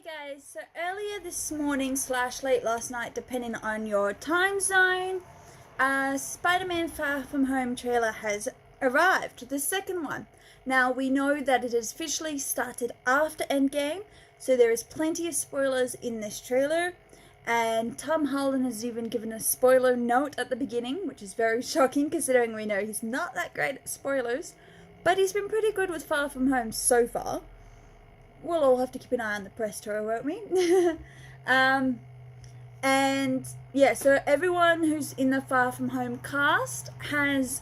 Hey guys, so earlier this morning / late last night, depending on your time zone, Spider-Man Far From Home trailer has arrived, the second one. Now we know that it has officially started after Endgame, so there is plenty of spoilers in this trailer, and Tom Holland has even given a spoiler note at the beginning, which is very shocking considering we know he's not that great at spoilers, but he's been pretty good with Far From Home so far. We'll all have to keep an eye on the press tour, won't we? And yeah, so everyone who's in the Far From Home cast has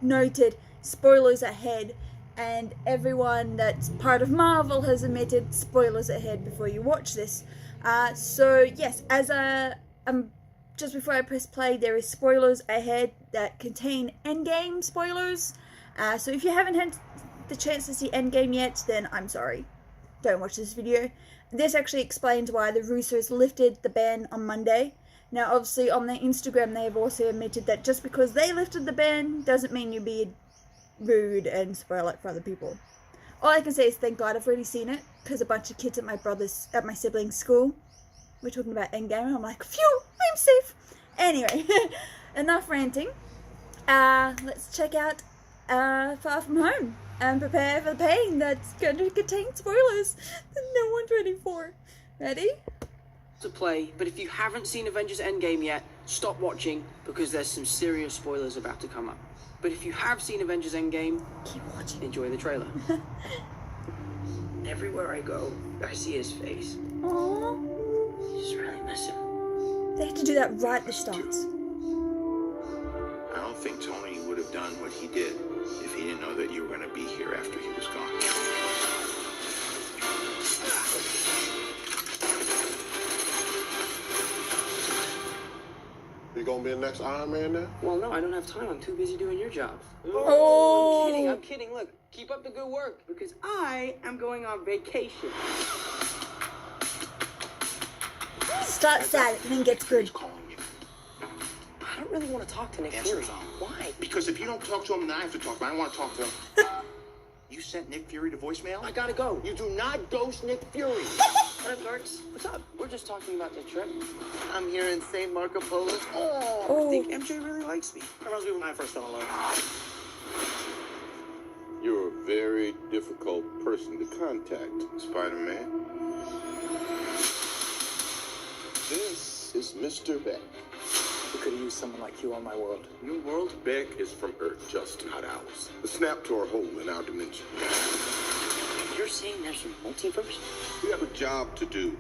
noted spoilers ahead, and everyone that's part of Marvel has admitted spoilers ahead before you watch this. So yes, just before I press play, there is spoilers ahead that contain Endgame spoilers. So if you haven't had the chance to see Endgame yet, then I'm sorry. Don't watch this video. This actually explains why the Russos lifted the ban on Monday. Now obviously on their Instagram they have also admitted that just because they lifted the ban doesn't mean you be rude and spoil it for other people. All I can say is thank God I've already seen it, because a bunch of kids at my siblings' school were talking about Endgame and I'm like, phew, I'm safe. Anyway, enough ranting. Let's check out Far From Home and prepare for the pain that's going to contain spoilers that no one's ready for. Ready? To play, but if you haven't seen Avengers Endgame yet, stop watching because there's some serious spoilers about to come up. But if you have seen Avengers Endgame, Keep watching. Enjoy the trailer. Everywhere I go, I see his face. Aww. I just really miss him. They had to do that right at the start. I don't think Tony would have done what he did if he didn't know that you were going to be here after he was gone. You gonna be the next Iron Man now? Well, no, I don't have time. I'm too busy doing your job. Oh. I'm kidding. Look, keep up the good work because I am going on vacation. Starts sad and then gets good. He's calling you. I don't really want to talk to Nick Answer Fury. the phone. Why? Because if you don't talk to him, then I have to talk to him. I don't want to talk to him. You sent Nick Fury to voicemail? I gotta go. You do not ghost Nick Fury. Lifeguards, what's up? We're just talking about the trip. I'm here in St. Marco Polo. Oh. I think MJ really likes me. That reminds me when I first fell in love. You're a very difficult person to contact, Spider-Man. This is Mr. Beck. We could use someone like you on my world. New world? Beck is from Earth, just not ours. The snap to our hole in our dimension. You're saying there's a multiverse? We have a job to do.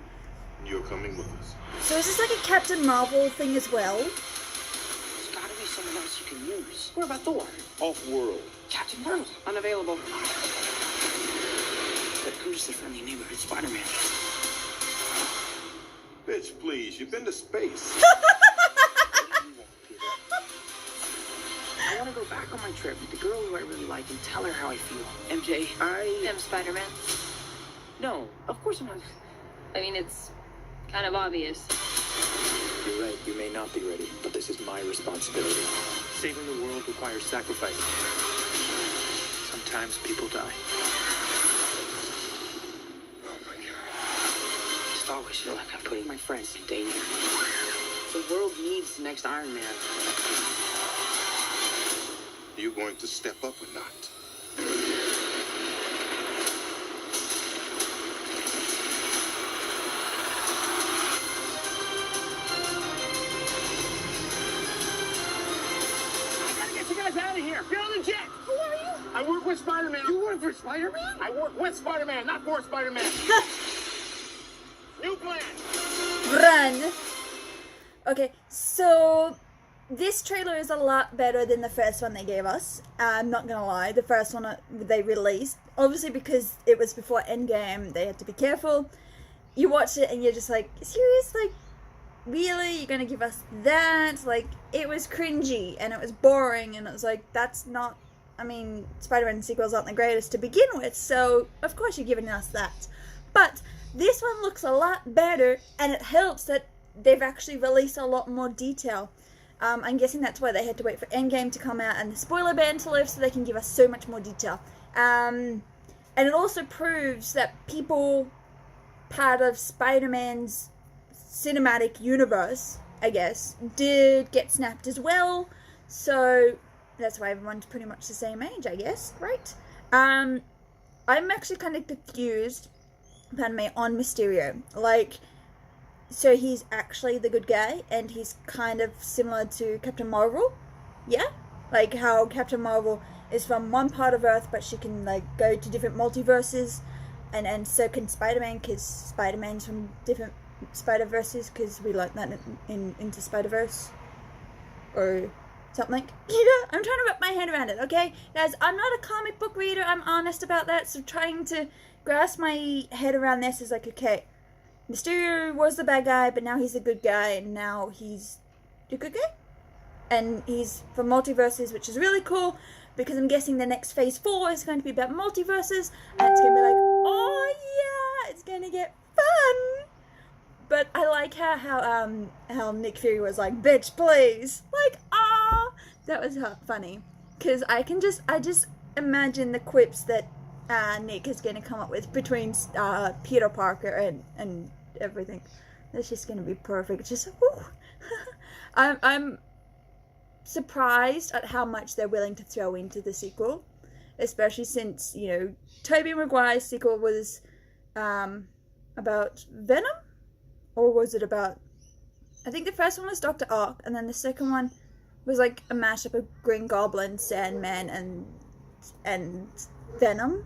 You're coming with us. So is this like a Captain Marvel thing as well? There's gotta be someone else you can use. What about Thor? Off-world. Captain Marvel. Unavailable. But I'm just a friendly neighborhood Spider-Man. Bitch, please, you've been to space. I want to go back on my trip with the girl who I really like and tell her how I feel. MJ, I am Spider-Man. No, of course I'm not. I mean, it's kind of obvious. You're right, you may not be ready, but this is my responsibility. Saving the world requires sacrifice. Sometimes people die. Oh my God. I just always feel like I'm putting my friends in danger. The world needs the next Iron Man. Are you going to step up or not? I gotta get you guys out of here. Get on the jet. Who are you? I work with Spider-Man. You work for Spider-Man? I work with Spider-Man, not for Spider-Man. New plan. Run! Okay, so this trailer is a lot better than the first one they gave us. I'm not gonna lie, the first one they released, obviously because it was before Endgame, they had to be careful. You watch it and you're just like, serious? Like, really? You're gonna give us that? Like, it was cringy and it was boring and it was like, that's not, I mean, Spider-Man sequels aren't the greatest to begin with, so of course you're giving us that. But this one looks a lot better, and it helps that they've actually released a lot more detail. I'm guessing that's why they had to wait for Endgame to come out and the spoiler ban to lift so they can give us so much more detail. And it also proves that people part of Spider-Man's cinematic universe, I guess, did get snapped as well. So that's why everyone's pretty much the same age, I guess, right? I'm actually kind of confused, pardon me, on Mysterio. Like, so he's actually the good guy, and he's kind of similar to Captain Marvel, yeah? Like how Captain Marvel is from one part of Earth, but she can like go to different multiverses, and so can Spider-Man, because Spider-Man's from different Spider-Verses, because we learned that in Into Spider-Verse, or something. I'm trying to wrap my head around it, okay? Guys, I'm not a comic book reader, I'm honest about that, so trying to grasp my head around this is like, okay, Mysterio was the bad guy, but now he's the good guy, and now he's the good guy? And he's from multiverses, which is really cool, because I'm guessing the next phase 4 is going to be about multiverses, and it's going to be like, oh yeah, it's going to get fun! But I like how Nick Fury was like, bitch, please! Like, ah! That was funny. Because I just imagine the quips that Nick is going to come up with between Peter Parker and everything. That's just going to be perfect. Just, woo! I'm surprised at how much they're willing to throw into the sequel, especially since, you know, Tobey Maguire's sequel was about Venom, or was it about, I think the first one was Dr. Ock, and then the second one was like a mashup of Green Goblin, Sandman, and Venom,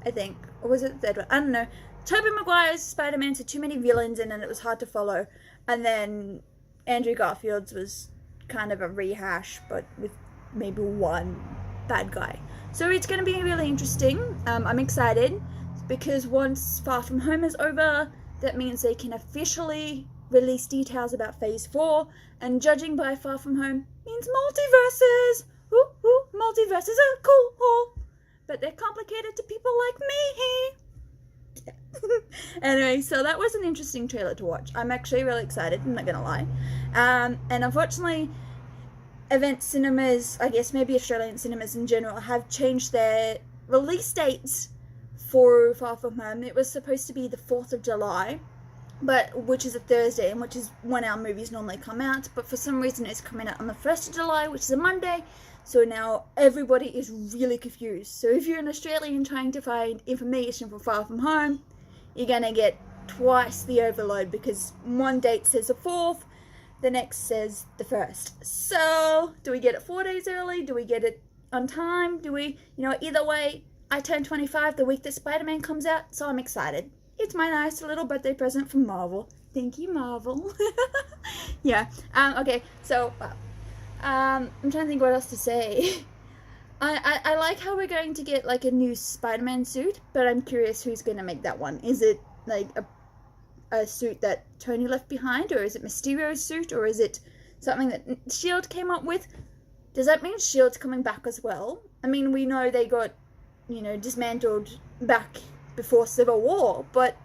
I think, or was it the third one? I don't know. Tobey Maguire's Spider-Man had too many villains in, and it was hard to follow, and then Andrew Garfield's was kind of a rehash, but with maybe one bad guy. So it's going to be really interesting. I'm excited, because once Far From Home is over, that means they can officially release details about Phase 4, and judging by Far From Home means multiverses! Ooh, ooh, multiverses are cool! But they're complicated to people like me! Anyway, so that was an interesting trailer to watch. I'm actually really excited, I'm not gonna lie. And unfortunately, event cinemas, I guess maybe Australian cinemas in general, have changed their release dates for Far From Home. It was supposed to be the 4th of July, which is a Thursday, and which is when our movies normally come out, but for some reason it's coming out on the 1st of July, which is a Monday, so now everybody is really confused. So if you're an Australian trying to find information for Far From Home, you're gonna get twice the overload, because one date says the 4th, the next says the 1st. So, do we get it 4 days early? Do we get it on time? Do we, either way, I turn 25 the week that Spider-Man comes out, so I'm excited. It's my nice little birthday present from Marvel. Thank you, Marvel. Yeah. Okay, so, I'm trying to think what else to say. I like how we're going to get, like, a new Spider-Man suit, but I'm curious who's going to make that one. Is it, like, a suit that Tony left behind, or is it Mysterio's suit, or is it something that S.H.I.E.L.D. came up with? Does that mean S.H.I.E.L.D.'s coming back as well? I mean, we know they got, dismantled back before Civil War, but,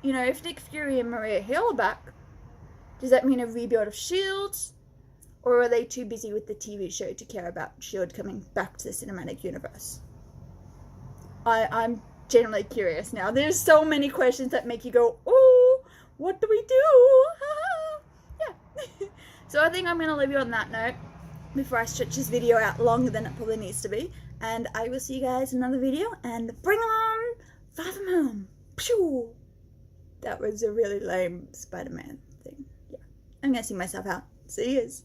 if Nick Fury and Maria Hill are back, does that mean a rebuild of S.H.I.E.L.D.? Or are they too busy with the TV show to care about S.H.I.E.L.D. coming back to the cinematic universe? I'm genuinely curious now. There's so many questions that make you go, oh, what do we do? Yeah. So I think I'm going to leave you on that note before I stretch this video out longer than it probably needs to be. And I will see you guys in another video, and bring on Far From Home. Pew! That was a really lame Spider-Man thing. Yeah. I'm going to see myself out. See yous.